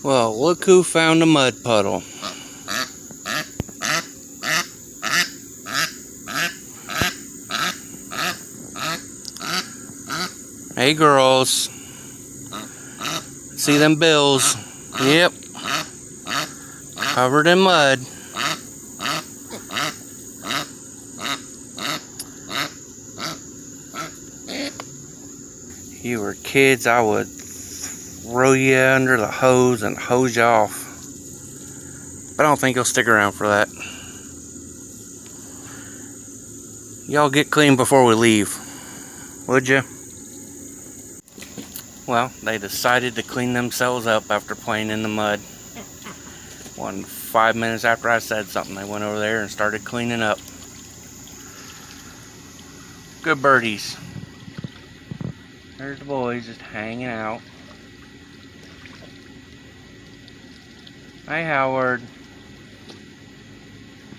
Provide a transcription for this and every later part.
Well, look who found a mud puddle. Hey girls. See them bills? Yep. Covered in mud. If you were kids, I would throw you under the hose and hose you off. But I don't think you'll stick around for that. Y'all get clean before we leave, would you? Well, they decided to clean themselves up after playing in the mud. 5 minutes after I said something, they went over there and started cleaning up. Good birdies. There's the boys just hanging out. Hi, Howard.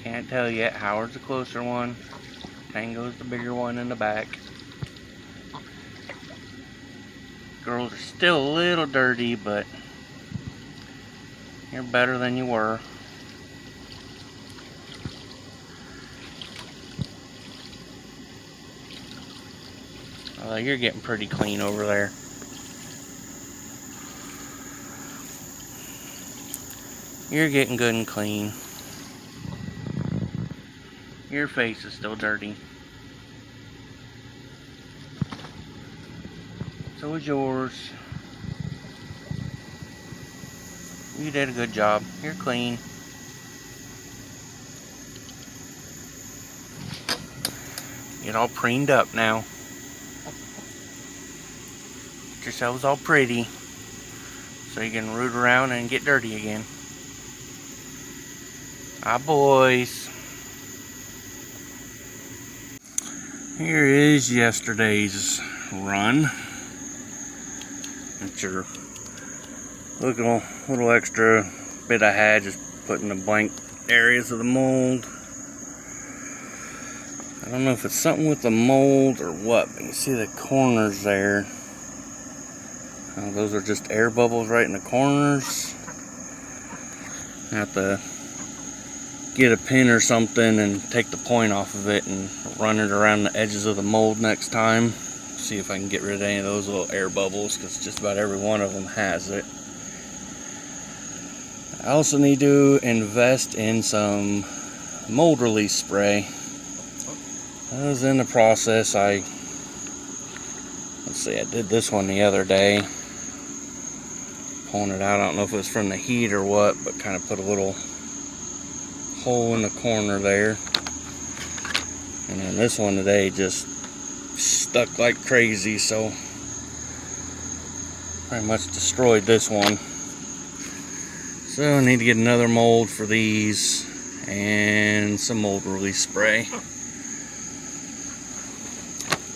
Can't tell yet. Howard's the closer one. Tango's the bigger one in the back. Girls are still a little dirty, but you're better than you were. Oh, you're getting pretty clean over there. You're getting good and clean. Your face is still dirty. So is yours. You did a good job. You're clean. Get all preened up now. Get yourselves all pretty so you can root around and get dirty again. Hi, boys. Here is yesterday's run. That's your little extra bit I had, just putting the blank areas of the mold. I don't know if it's something with the mold or what, but you see the corners there. Those are just air bubbles right in the corners. I have to get a pin or something and take the point off of it and run it around the edges of the mold next time. See if I can get rid of any of those little air bubbles, because just about every one of them has it. I also need to invest in some mold release spray. I was in the process. I did this one the other day. Pulling it out, I don't know if it was from the heat or what, but kind of put a little hole in the corner there. And then this one today just stuck like crazy, so pretty much destroyed this one. So I need to get another mold for these and some mold release spray.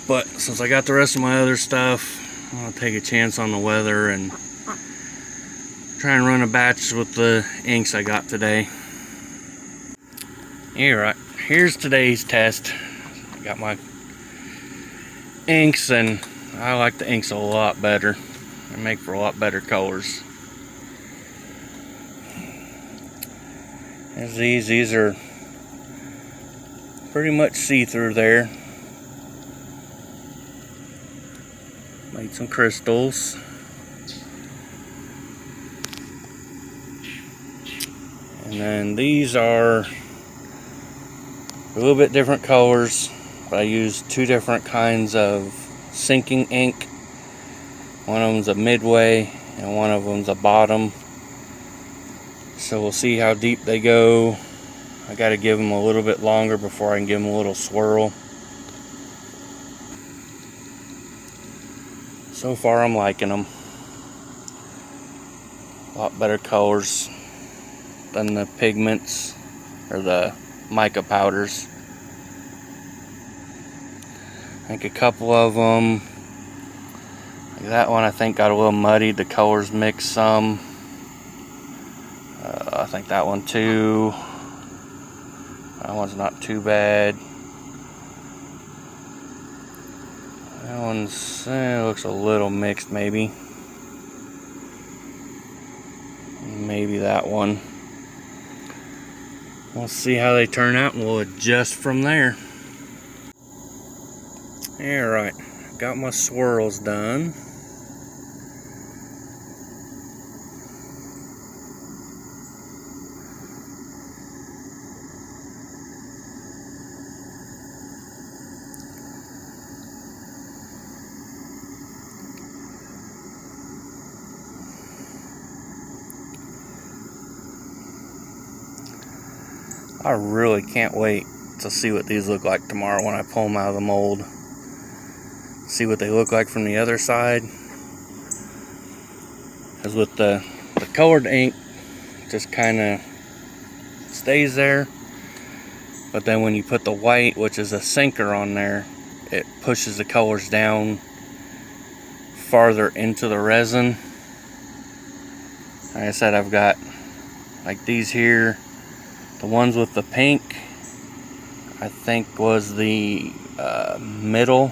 But since I got the rest of my other stuff, I'll take a chance on the weather and try and run a batch with the inks I got today. Alright, here's today's test. I got my inks, and I like the inks a lot better. They make for a lot better colors. As these are pretty much see-through there. Made some crystals. And then these are a little bit different colors, but I used two different kinds of sinking ink. One of them's a midway and one of them's a bottom. So we'll see how deep they go. I got to give them a little bit longer before I can give them a little swirl. So far I'm liking them. A lot better colors than the pigments or the mica powders. I think a couple of them, like that one I think got a little muddy, the colors mixed some. I think that one too. That one's not too bad. That one's looks a little mixed maybe. maybe that one. We'll see how they turn out and we'll adjust from there. Alright, got my swirls done. I really can't wait to see what these look like tomorrow when I pull them out of the mold. See what they look like from the other side. Because with the colored ink, just kind of stays there. But then when you put the white, which is a sinker on there, it pushes the colors down farther into the resin. Like I said, I've got like these here. The ones with the pink, I think was the middle,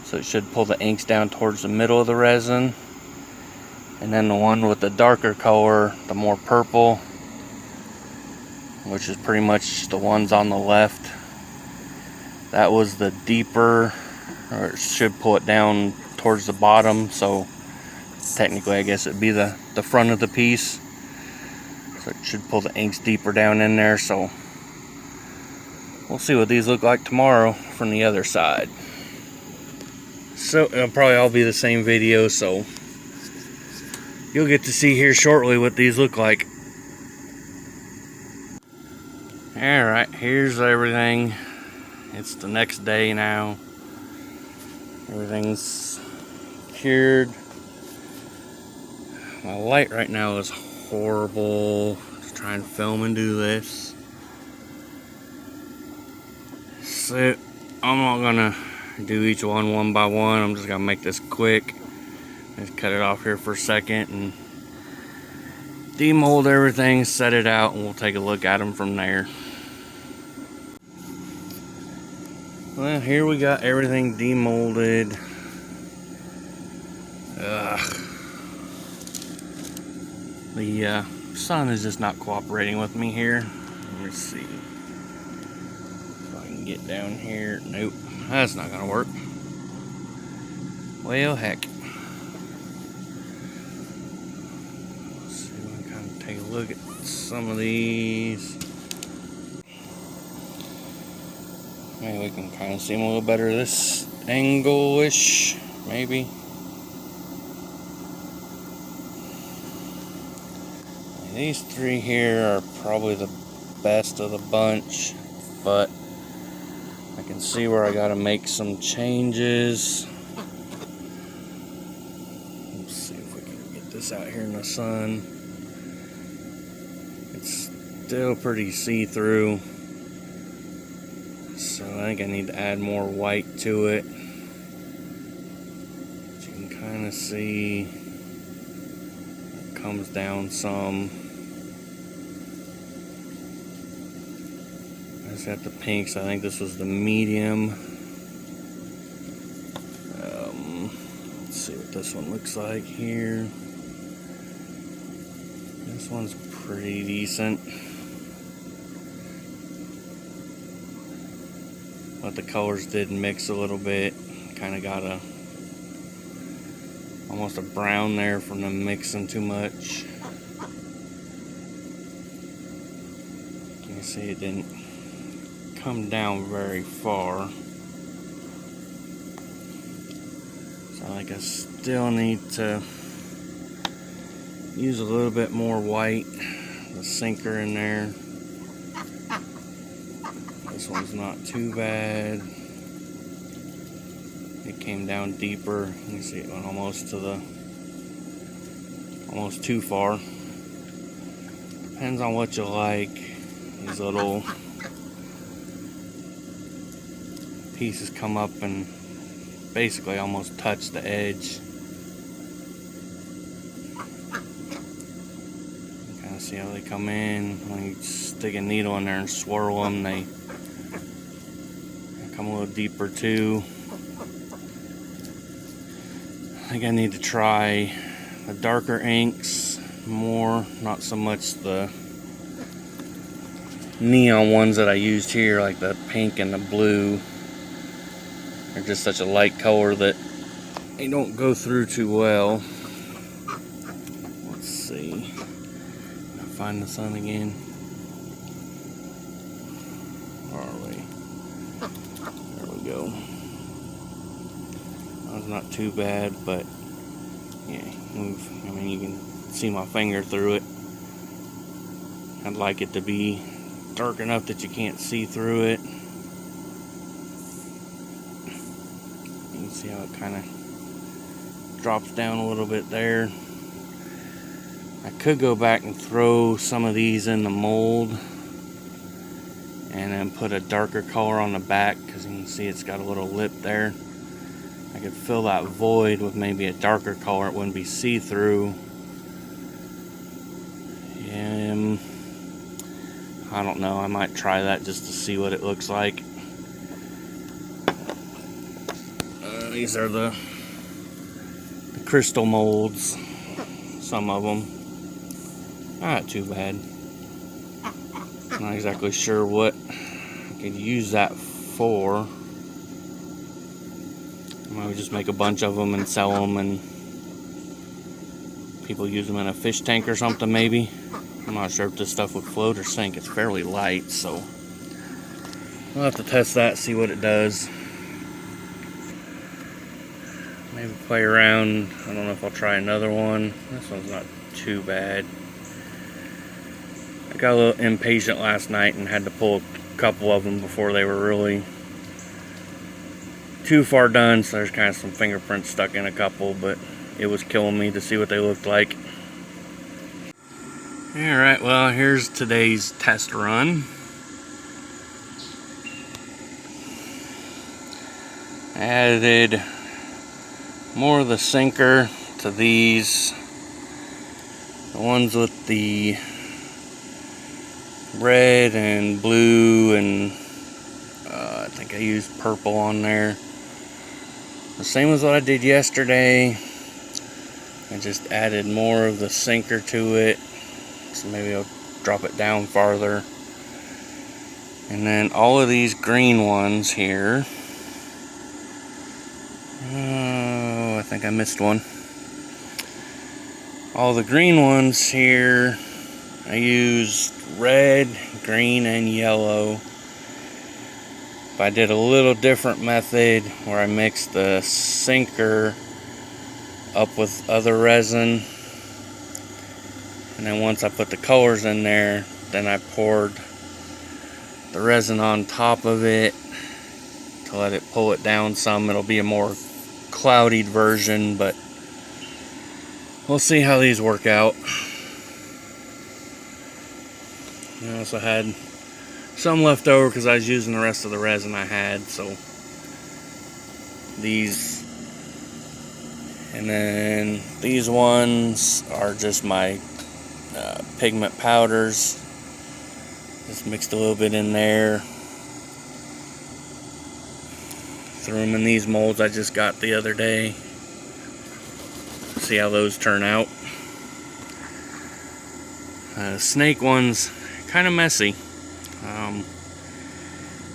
so it should pull the inks down towards the middle of the resin. And then the one with the darker color, the more purple, which is pretty much the ones on the left, that was the deeper, or it should pull it down towards the bottom, so technically I guess it'd be the front of the piece. So it should pull the inks deeper down in there, so we'll see what these look like tomorrow from the other side. So it'll probably all be the same video, so you'll get to see here shortly what these look like. Alright, here's everything. It's the next day now. Everything's cured. My light right now is horrible. Just trying to film and do this. So I'm not gonna do each one by one. I'm just gonna make this quick. Just cut it off here for a second and demold everything, set it out, and we'll take a look at them from there. Well, here we got everything demolded. The sun is just not cooperating with me here. Let me see if I can get down here. Nope, that's not gonna work. Well, heck. Let's see if we can kind of take a look at some of these. Maybe we can kind of see them a little better this angle-ish, maybe. These three here are probably the best of the bunch, but I can see where I gotta make some changes. Let's see if we can get this out here in the sun. It's still pretty see-through, so I think I need to add more white to it. But you can kind of see it comes down some. Got the pinks. I think this was the medium. Let's see what this one looks like here. This one's pretty decent, but the colors did mix a little bit. Kind of got almost a brown there from them mixing too much. You can see it didn't come down very far, so I think I still need to use a little bit more white, the sinker in there. This one's not too bad. It came down deeper. You can see it went almost too far. Depends on what you like. These little pieces come up and basically almost touch the edge. Kind of see how they come in. When you stick a needle in there and swirl them, they come a little deeper too. I think I need to try the darker inks more, not so much the neon ones that I used here, like the pink and the blue. They're just such a light color that they don't go through too well. Let's see. Find the sun again. Where are we? There we go. That's not too bad, but yeah, I mean, you can see my finger through it. I'd like it to be dark enough that you can't see through it. You can see how it kind of drops down a little bit there. I could go back and throw some of these in the mold and then put a darker color on the back, because you can see it's got a little lip there. I could fill that void with maybe a darker color. It wouldn't be see-through. I don't know. I might try that just to see what it looks like. These are the crystal molds. Some of them. Not too bad. Not exactly sure what I could use that for. I would just make a bunch of them and sell them, and people use them in a fish tank or something maybe. I'm not sure if this stuff would float or sink. It's fairly light, so we'll have to test that, see what it does. Maybe play around. I don't know if I'll try another one. This one's not too bad. I got a little impatient last night and had to pull a couple of them before they were really too far done, so there's kind of some fingerprints stuck in a couple, but it was killing me to see what they looked like. Alright, well, here's today's test run. I added more of the sinker to these. The ones with the red and blue, and I think I used purple on there. The same as what I did yesterday. I just added more of the sinker to it, so maybe I'll drop it down farther. And then all of these green ones here, oh, I think I missed one. All the green ones here, I used red, green, and yellow. But I did a little different method where I mixed the sinker up with other resin, and then once I put the colors in there, then I poured the resin on top of it to let it pull it down some. It'll be a more clouded version, but we'll see how these work out. I also had some left over because I was using the rest of the resin I had, so these. And then these ones are just my pigment powders. Just mixed a little bit in there. Threw them in these molds I just got the other day. See how those turn out. Snake ones, kind of messy.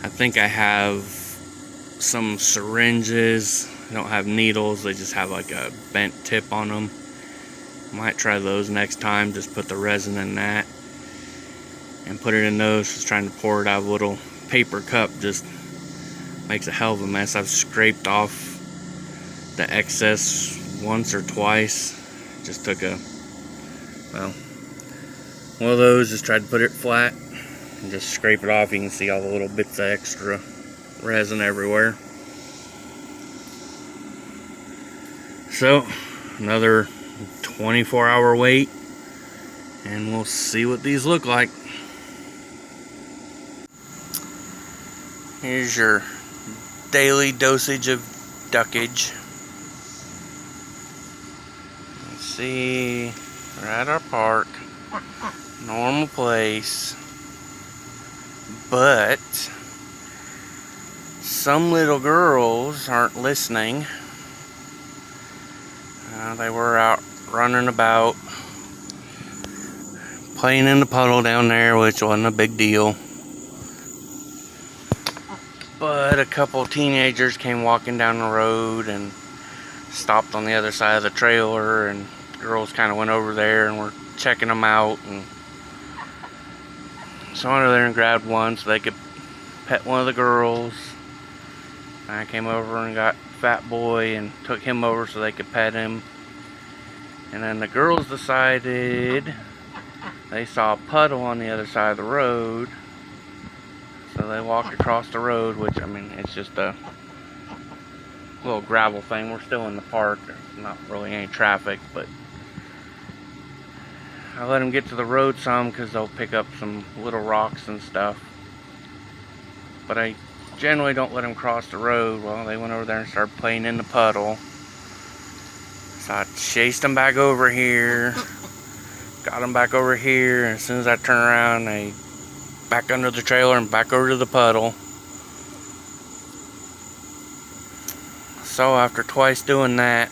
I think I have some syringes. They don't have needles, they just have like a bent tip on them. Might try those next time. Just put the resin in that and put it in those. Just trying to pour it out of a little paper cup just makes a hell of a mess. I've scraped off the excess once or twice. Just took one of those, just tried to put it flat and just scrape it off. You can see all the little bits of extra resin everywhere. So another 24-hour wait, and we'll see what these look like. Here's your daily dosage of duckage. Let's see, we're at our park, normal place, but some little girls aren't listening. They were out running about. playing in the puddle down there, which wasn't a big deal. But a couple teenagers came walking down the road and stopped on the other side of the trailer, and girls kind of went over there and were checking them out. And so I went over there and grabbed one so they could pet one of the girls. I came over and got Fat Boy and took him over so they could pet him. And then the girls decided they saw a puddle on the other side of the road, so they walked across the road, which, I mean, it's just a little gravel thing. We're still in the park. There's not really any traffic, but I let them get to the road some because they'll pick up some little rocks and stuff. But I generally don't let them cross the road. Well, they went over there and started playing in the puddle. So I chased them back over here, got them back over here, and as soon as I turn around, they back under the trailer and back over to the puddle. So after twice doing that,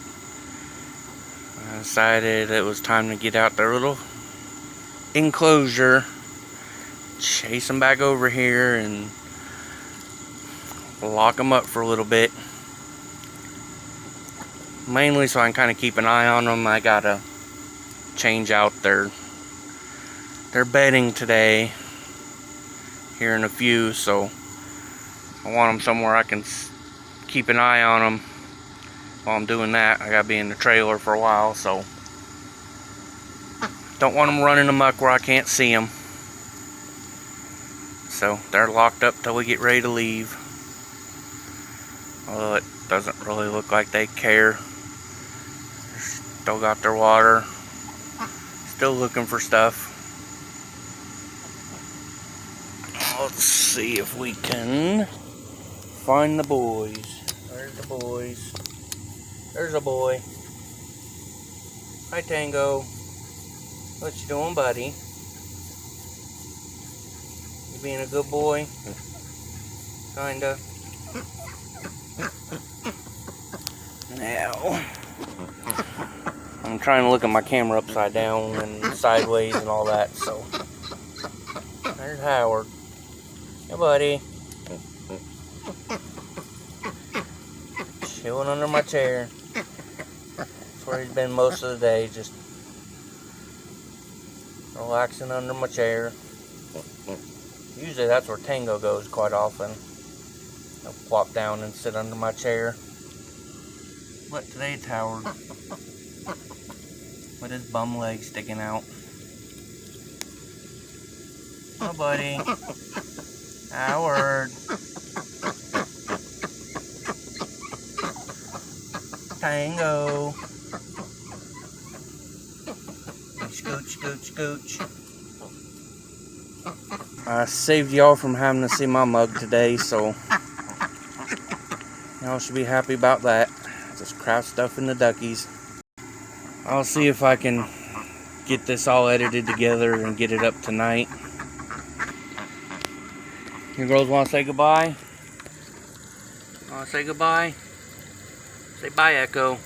I decided it was time to get out their little enclosure, chase them back over here, and lock them up for a little bit. Mainly so I can kind of keep an eye on them. I gotta change out their bedding today here in a few, so I want them somewhere I can keep an eye on them. While I'm doing that, I gotta be in the trailer for a while, so don't want them running amok where I can't see them. So they're locked up till we get ready to leave. Although it doesn't really look like they care. Still got their water. Still looking for stuff. Let's see if we can find the boys. There's the boys. There's a boy. Hi, Tango. What you doing, buddy? You being a good boy? Kinda. Now, I'm trying to look at my camera upside down and sideways and all that, so there's Howard. Hey, buddy. Chilling under my chair. That's where he's been most of the day, just relaxing under my chair. Usually that's where Tango goes quite often. He'll plop down and sit under my chair. But today it's Howard, with his bum leg sticking out. Oh, buddy. Howard. Tango. Scooch, scooch, scooch. I saved y'all from having to see my mug today, so y'all should be happy about that. Just craft stuff in the Duckys. I'll see if I can get this all edited together and get it up tonight. You girls want to say goodbye? Want to say goodbye? Say bye, Echo.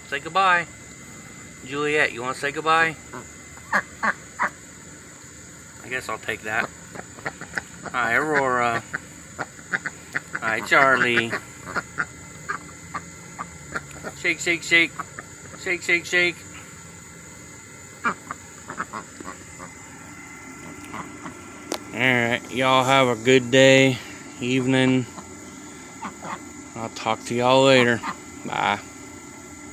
Say goodbye. Juliet, you want to say goodbye? I guess I'll take that. Hi, Aurora. Hi, Charlie. Shake, shake, shake. Shake, shake, shake. Alright, y'all have a good day, evening. I'll talk to y'all later. Bye.